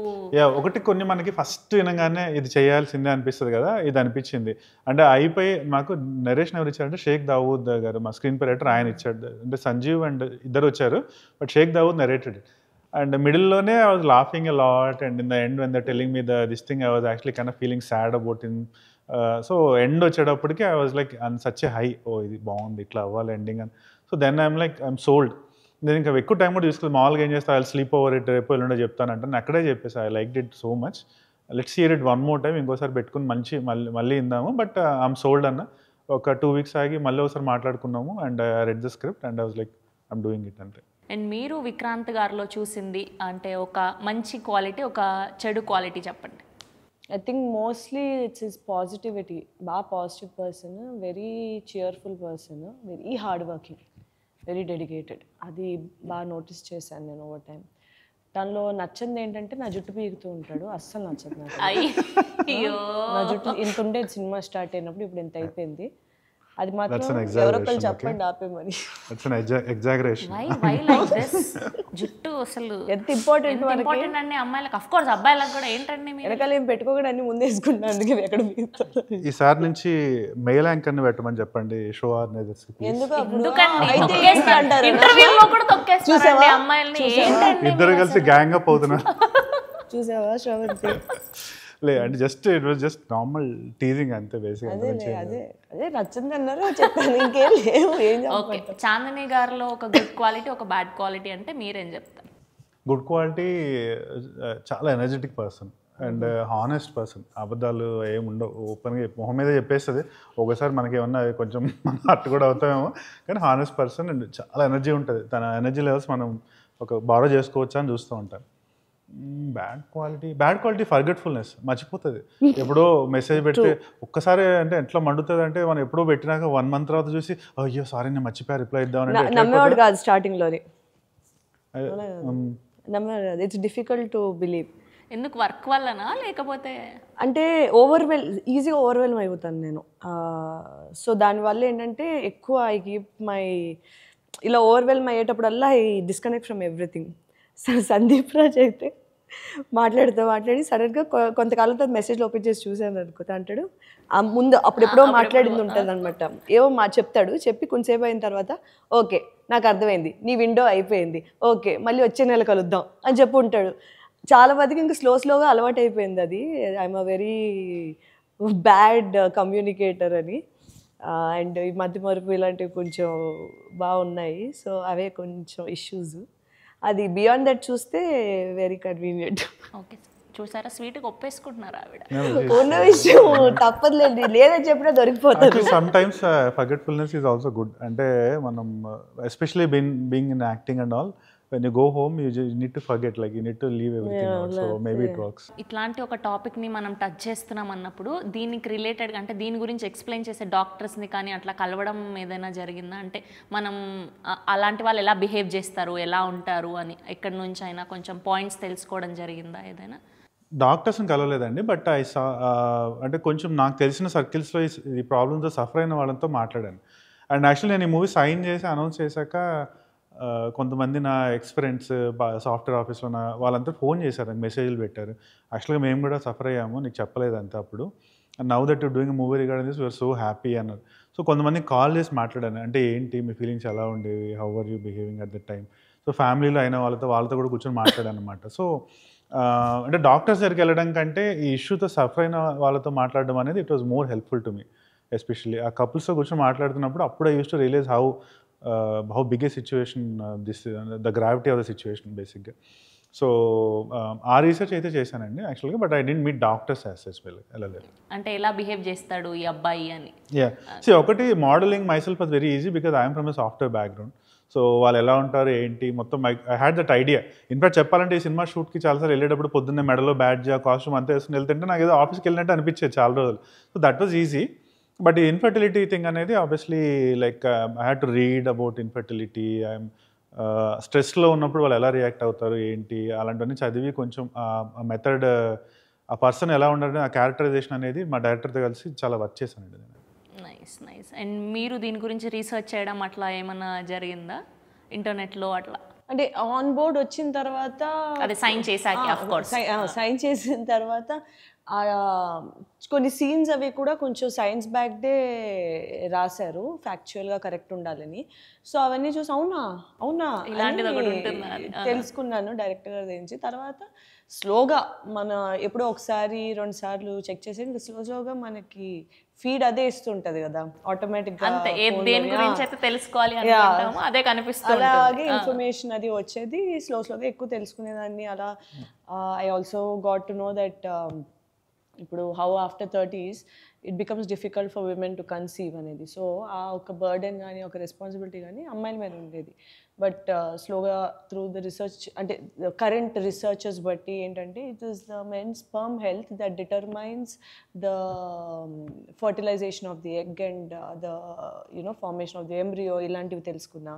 ఒకటి కొన్ని మనకి ఫస్ట్ వినగానే ఇది చేయాల్సిందే అనిపిస్తుంది కదా, ఇది అనిపించింది. అంటే అయిపోయి మాకు నరేషన్ ఎవరు ఇచ్చారంటే షేక్ దావూద్ గారు, మా స్క్రీన్ ప్లే రైటర్, ఆయన ఇచ్చాడు. అంటే సంజీవ్ అండ్ ఇద్దరు వచ్చారు, but Sheikh Dawood narrated it. And మిడిల్లోనే I was laughing a lot, and in the end when they're telling me this thing, I was actually kind of feeling sad about him. So end వచ్చేటప్పటికి I was like on such a high, oh ఇది బాగుంది, ఇట్లా అవ్వాలి ఎండింగ్ అని. So then I'm sold. నేను ఇంకా ఎక్కువ టైం కూడా తీసుకెళ్ళి మామూలుగా ఏం చేస్తా, ఐ స్లీప్ ఓవర్ ఇట్, రేపు ఎల్లుండో చెప్తానంటే నేను అక్కడే చెప్పేసి I like it so much, let's hear it one more time, ఇంకోసారి పెట్టుకుని మళ్ళీ ఇందాము. బట్ ఐఎమ్ సోల్డ్ అన్న. ఒక 2 weeks ఆగి మళ్ళీ ఒకసారి మాట్లాడుకున్నాము and I read the script and I was like I'm doing it అంతే. అండ్ మీరు విక్రాంత్ గారిలో చూసింది అంటే ఒక మంచి క్వాలిటీ, ఒక చెడు క్వాలిటీ చెప్పండి. I think mostly it's his positivity. బాగా positive person, very cheerful person, very hard working, very dedicated. అది బాగా నోటీస్ చేశాను నేను ఓవర్ టైం. దానిలో నచ్చింది ఏంటంటే నా జుట్టు పీకుతూ ఉంటాడు, అస్సలు నచ్చదు నాకు. నా జుట్టు ఇంత ఉండేది సినిమా స్టార్ట్ అయినప్పుడు, ఇప్పుడు ఇంత అయిపోయింది. అది మాత్రం ఎవరొకరు చెప్పండి ఆపేమని. జుట్టు అసలు ఎంత ఇంపార్టెంట్ అండి అమ్మాయిలకు, అఫ్ కోర్స్ అబ్బాయిలకు కూడా. ఏంటండి వెనకాల ఏం పెట్టుకోకుండా అన్ని ముందే వేసుకుంటా, అందుకే ఎక్కడ ఈసారి నుంచి మెయిల్ యాంకర్ని పెట్టమని చెప్పండి షో ఆర్గనైజర్స్. ఇద్దరు కలిసి గ్యాంగ్ అప్ అవుతున్నారు. చూసావా శ్రవంతి? లే అంటే just it was just normal teasing అంతే బేసిక్. అదే నచ్చింది అన్నారు చెప్పాను, ఇంకేం లేవు. ఏం ఓకే, చాందిని గారిలో ఒక గుడ్ క్వాలిటీ, ఒక బ్యాడ్ క్వాలిటీ అంటే మీరేం చెప్తారు? గుడ్ క్వాలిటీ, చాలా energetic person and honest person. అబద్ధాలు ఏముండవు, ఓపెన్గా మొహం మీద చెప్పేస్తుంది. ఒకసారి మనకి ఏమన్నా కొంచెం మన హర్ట్ కూడా అవుతామేమో, కానీ హానెస్ట్ పర్సన్ అండ్ చాలా ఎనర్జీ ఉంటుంది. తన ఎనర్జీ లెవెల్స్ మనం ఒక బారో చేసుకోవచ్చా అని చూస్తూ ఉంటాం. బ్యాడ్ క్వాలిటీ ఫర్గెట్ఫుల్నెస్, మర్చిపోతుంది. ఎప్పుడో మెసేజ్ పెడితే ఒక్కసారి అంటే ఎట్లా మండుతుంది అంటే, మనం ఎప్పుడో పెట్టినాక 1 month తర్వాత చూసి అయ్యో సారీ నేను మర్చిపోయా రిప్లై ఇద్దామని. నమ్మేవాడు కాదు స్టార్టింగ్లోనే, నమ్మేవాడు కాదు. It's difficult to believe. ఎందుకు, వర్క్ వల్లనా లేకపోతే? అంటే ఈజీగా ఓవర్వెల్మ్ అయిపోతాను నేను. సో దానివల్ల ఏంటంటే ఎక్కువ ఐ కీప్ మై, ఇలా ఓవర్వెల్మ్ అయ్యేటప్పుడల్లా I disconnect from everything. Sandeep Raj అయితే మాట్లాడి సడన్గా కొంతకాలం తర్వాత మెసేజ్లో ఓపెన్ చేసి చూసాను అనుకుంటా, అంటాడు ముందు అప్పుడెప్పుడో మాట్లాడింది ఉంటుంది అనమాట. ఏవో చెప్తాడు, చెప్పి కొంచెంసేపు అయిన తర్వాత ఓకే నాకు అర్థమైంది, నీ విండో అయిపోయింది, ఓకే మళ్ళీ వచ్చే నెల కలుద్దాం అని చెప్పి ఉంటాడు. చాలా మందికి ఇంకా స్లోగా అలవాటు అయిపోయింది అది. I'm a very bad communicator అని. అండ్ ఈ మధ్య మరుపు ఇలాంటివి కొంచెం బాగున్నాయి. సో అవే కొంచెం ఇష్యూస్. అది బియాండ్ దట్ చూస్తే వెరీ కన్వీనియంట్. ఓకే, చూసారా స్వీట్గా ఒప్పేసుకుంటున్నారు ఆవిడ. ఉన్న విషయం తప్పదులేండి, లేదని చెప్పినా దొరికిపోతుంది. Sometimes forgetfulness is also good. అంటే మనం especially being in acting and all, when you go home you need to forget, like you need to leave everything out. So maybe it works. ఇట్లాంటి ఒక టాపిక్ని మనం టచ్ చేస్తున్నాం అన్నప్పుడు దీనికి రిలేటెడ్గా అంటే దీని గురించి ఎక్స్ప్లెయిన్ చేసే డాక్టర్స్ని కానీ అట్లా కలవడం ఏదైనా జరిగిందా? అంటే మనం అలాంటి వాళ్ళు ఎలా బిహేవ్ చేస్తారు, ఎలా ఉంటారు అని ఎక్కడి నుంచి అయినా కొంచెం పాయింట్స్ తెలుసుకోవడం జరిగిందా ఏదైనా? డాక్టర్స్ని కలవలేదండి, బట్ అంటే కొంచెం నాకు తెలిసిన సర్కిల్స్లో ఈ ప్రాబ్లమ్తో సఫర్ అయిన వాళ్ళతో మాట్లాడాను. అండ్ యాక్చువల్లీ నేను ఈ మూవీ సైన్ చేసి అనౌన్స్ చేశాక కొంతమంది నా ఫ్రెండ్స్ సాఫ్ట్వేర్ ఆఫీస్లో వాళ్ళంతా ఫోన్ చేశారు, మెసేజ్లు పెట్టారు. యాక్చువల్గా మేము కూడా సఫర్ అయ్యాము, నీకు చెప్పలేదంతా అప్పుడు. And now that you doing movie regarding this we're so happy అన్నారు. సో కొంతమంది కాల్ చేసి మాట్లాడాను, అంటే ఏంటి మీ ఫీలింగ్స్ ఎలా ఉండేవి, how are you behaving at that time. So ఫ్యామిలీలో అయిన వాళ్ళతో కూడా కూర్చొని మాట్లాడాను అనమాట. సో అంటే డాక్టర్స్ దగ్గరికి వెళ్ళడం కంటే ఈ ఇష్యూతో సఫర్ అయిన వాళ్ళతో మాట్లాడడం అనేది it was more helpful to me. Especially ఆ కపుల్స్తో కూర్చొని మాట్లాడుతున్నప్పుడు అప్పుడు I use to realise how big a situation the gravity of the situation basically. So ఆ రీసెర్చ్ అయితే చేశానండి యాక్చువల్గా, but I didn't meet doctors as such. వెళ్ళలేదు అంటే ఎలా బిహేవ్ చేస్తాడు ఈ అబ్బాయి అని. ఒకటి modelling myself was very easy because I'm from a software background. So వాళ్ళు ఎలా ఉంటారు ఏంటి మొత్తం I had that idea. In fact చెప్పాలంటే ఈ సినిమా షూట్కి చాలాసార్లు వెళ్ళేటప్పుడు పొద్దున్నే మెడలో బ్యాడ్జ్ కాస్ట్యూమ్ అంతా వేసుకుని వెళ్తుంటే నాకు ఏదో ఆఫీస్కి వెళ్ళినట్టు అనిపించేది చాలా రోజులు. So that was easy. But ఈ ఇన్ఫర్టిలిటీ థింగ్ అనేది obviously like I had to read about infertility. I'm స్ట్రెస్లో ఉన్నప్పుడు వాళ్ళు ఎలా రియాక్ట్ అవుతారు ఏంటి అలాంటివన్నీ చదివి కొంచెం ఆ మెథడ్, ఆ పర్సన్ ఎలా ఉండాలి ఆ క్యారెక్టరైజేషన్ అనేది మా డైరెక్టర్తో కలిసి చాలా వర్క్ చేశానండి నేను. నైస్. అండ్ మీరు దీని గురించి రీసెర్చ్ చేయడం అట్లా ఏమన్నా జరిగిందా ఇంటర్నెట్లో అట్లా? అంటే ఆన్ బోర్డ్ వచ్చిన తర్వాత, అదే సైన్ చేశాక ఆఫ్ కోర్స్ సైన్ చేసిన తర్వాత కొన్ని సీన్స్ అవి కూడా కొంచెం సైన్స్ బ్యాక్డే రాశారు, ఫ్యాక్చువల్గా కరెక్ట్ ఉండాలని. సో అవన్నీ చూసి అవునా తెలుసుకున్నాను డైరెక్టర్ గారి గురించి. తర్వాత స్లోగా మన ఎప్పుడో ఒకసారి 2 సార్లు చెక్ చేసి ఇంకా స్లోగా మనకి ఫీడ్ అదే ఇస్తుంటది కదా ఆటోమేటిక్గా, అలాగే ఇన్ఫర్మేషన్ అది వచ్చేది. స్లోగా ఎక్కువ తెలుసుకునేదాన్ని అలా. I also got to know that ఇప్పుడు how after 30s it becomes difficult for women to conceive అనేది. సో ఆ ఒక బర్డెన్ కానీ ఒక రెస్పాన్సిబిలిటీ కానీ అమ్మాయిల మీద ఉండేది. బట్ స్లోగా త్రూ ద రీసెర్చ్, అంటే కరెంట్ రీసెర్చర్స్ బట్టి ఏంటంటే it is the men sperm health that determines the fertilisation of the egg and the formation of the embryo, ఇలాంటివి తెలుసుకున్నా.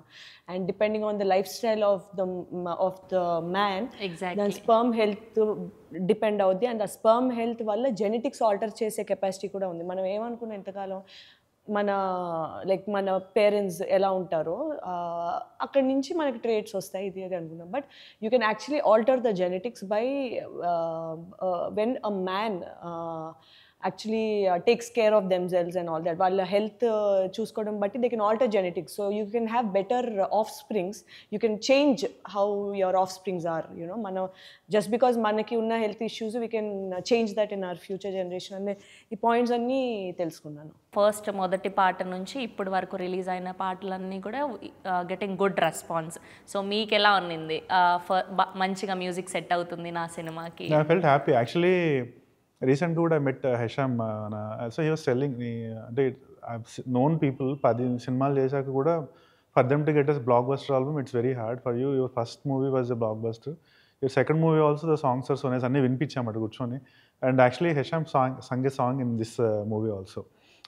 And depending on the life style of the man దాని స్పర్మ్ హెల్త్ డిపెండ్ అవుద్ది. అండ్ ఆ స్పర్మ్ హెల్త్ వల్ల జెనెటిక్స్ ఆల్టర్ చేసే కెపాసిటీ కూడా ఉంది. మనం ఏమనుకున్నాం ఎంతకాలం మన పేరెంట్స్ ఎలా ఉంటారో అక్కడి నుంచి మనకి ట్రేట్స్ వస్తాయి ఇది అది అనుకున్నాం. But you can actually alter the genetics by when a man actually takes care of themselves and all that. వాళ్ళ హెల్త్ చూసుకోవడం బట్టి they can alter genetics. So you can have better offsprings. You can change how your offsprings are. You know మనం జస్ట్ బికాజ్ మనకి ఉన్న health issues we can change that in our future generation అనే ఈ పాయింట్స్ అన్నీ తెలుసుకున్నాను. ఫస్ట్ మొదటి పాట నుంచి ఇప్పటి వరకు రిలీజ్ అయిన పాటలన్నీ కూడా గెటింగ్ గుడ్ రెస్పాన్స్. సో మీకు ఎలా ఉన్నింది? మంచిగా మ్యూజిక్ సెట్ అవుతుంది నా సినిమాకి? I felt happy actually. రీసెంట్గా కూడా met Hesham. So he was selling, అంటే ఐ నోన్ పీపుల్ 10 సినిమాలు చేశాక కూడా for them to get us blockbuster album it's very hard for you. Your first movie was the blockbuster, your second movie also the songs are so nice. అన్నీ వినిపించామట కూర్చొని. And actually Hesham sung a song in this movie also.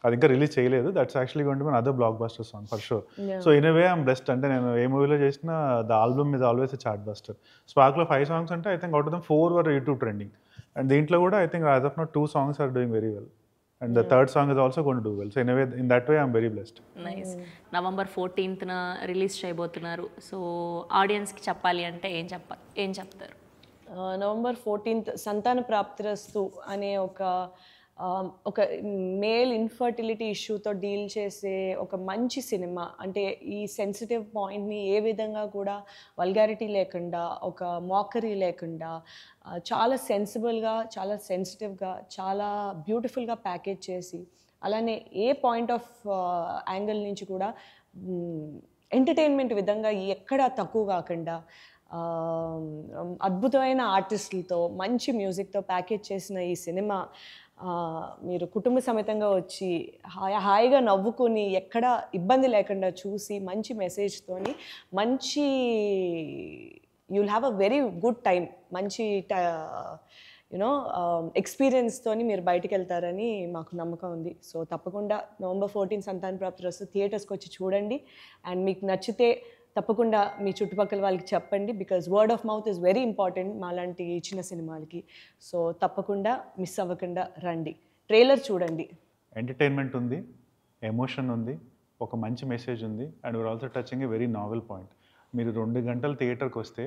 అది ఇంకా రిలీజ్ చేయలేదు. That's actually going to be other blockbuster song for sure. So in a way I'm blessed. అంటే నేను ఏ మూవీలో చేసినా the album is always a chartbuster. స్పార్క్లో 5 సాంగ్స్ అంటే I think out of them 4 were YouTube trending. And దీంట్లో కూడా I think as of now 2 songs are doing very well. And the third song is also going to do well. So in a way in that way I'm very blessed. Nice. November 14th release చేయబోతున్నారు. సో ఆడియన్స్కి చెప్పాలి అంటే ఏం చెప్తారు? November 14th సంతాన ప్రాప్తిరస్తు అనే ఒక మేల్ ఇన్ఫర్టిలిటీ ఇష్యూతో డీల్ చేసే ఒక మంచి సినిమా. అంటే ఈ సెన్సిటివ్ పాయింట్ని ఏ విధంగా కూడా వల్గారిటీ లేకుండా, ఒక మాకరీ లేకుండా చాలా సెన్సిబుల్గా, చాలా సెన్సిటివ్గా, చాలా బ్యూటిఫుల్గా ప్యాకేజ్ చేసి, అలానే ఏ పాయింట్ ఆఫ్ యాంగిల్ నుంచి కూడా ఎంటర్టైన్మెంట్ విధంగా ఎక్కడా తక్కువ కాకుండా అద్భుతమైన ఆర్టిస్టులతో మంచి మ్యూజిక్తో ప్యాకేజ్ చేసిన ఈ సినిమా మీరు కుటుంబ సమేతంగా వచ్చి హాయిగా నవ్వుకొని ఎక్కడ ఇబ్బంది లేకుండా చూసి మంచి మెసేజ్తోని మంచి you'll have a very good time, మంచి యూనో ఎక్స్పీరియన్స్తోని మీరు బయటికి వెళ్తారని మాకు నమ్మకం ఉంది. సో తప్పకుండా November 14 సంతాన ప్రాప్తిరస్తు థియేటర్స్కి వచ్చి చూడండి. అండ్ మీకు నచ్చితే తప్పకుండా మీ చుట్టుపక్కల వాళ్ళకి చెప్పండి. Because word of mouth is very important మాలాంటి చిన్న సినిమాలకి. సో తప్పకుండా మిస్ అవ్వకుండా రండి, ట్రైలర్ చూడండి. ఎంటర్టైన్మెంట్ ఉంది, ఎమోషన్ ఉంది, ఒక మంచి మెసేజ్ ఉంది. And we're also touching a very novel point. మీరు 2 గంటలు థియేటర్కి వస్తే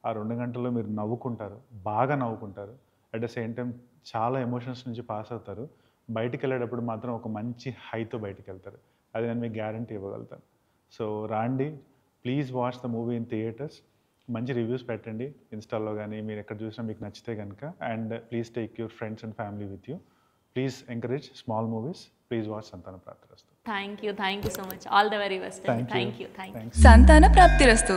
ఆ 2 గంటల్లో మీరు నవ్వుకుంటారు, బాగా నవ్వుకుంటారు. అట్ ద సేమ్ టైం చాలా ఎమోషన్స్ నుంచి పాస్ అవుతారు. బయటికి వెళ్ళేటప్పుడు మాత్రం ఒక మంచి హైతో బయటికి వెళ్తారు. అది నేను మీకు గ్యారంటీ ఇవ్వగలుగుతాను. సో రాండి, please watch the movie in theatres. మంచి రివ్యూస్ పెట్టండి ఇన్స్టాల్లో కానీ, మీరు ఎక్కడ చూసినా మీకు నచ్చితే కనుక. And please take your friends and family with you. Please encourage small movies. Please watch Santhana Prapthirasthu. Thank you so much. All the very best. Thank you. Santhana ప్రాప్తిరస్తు.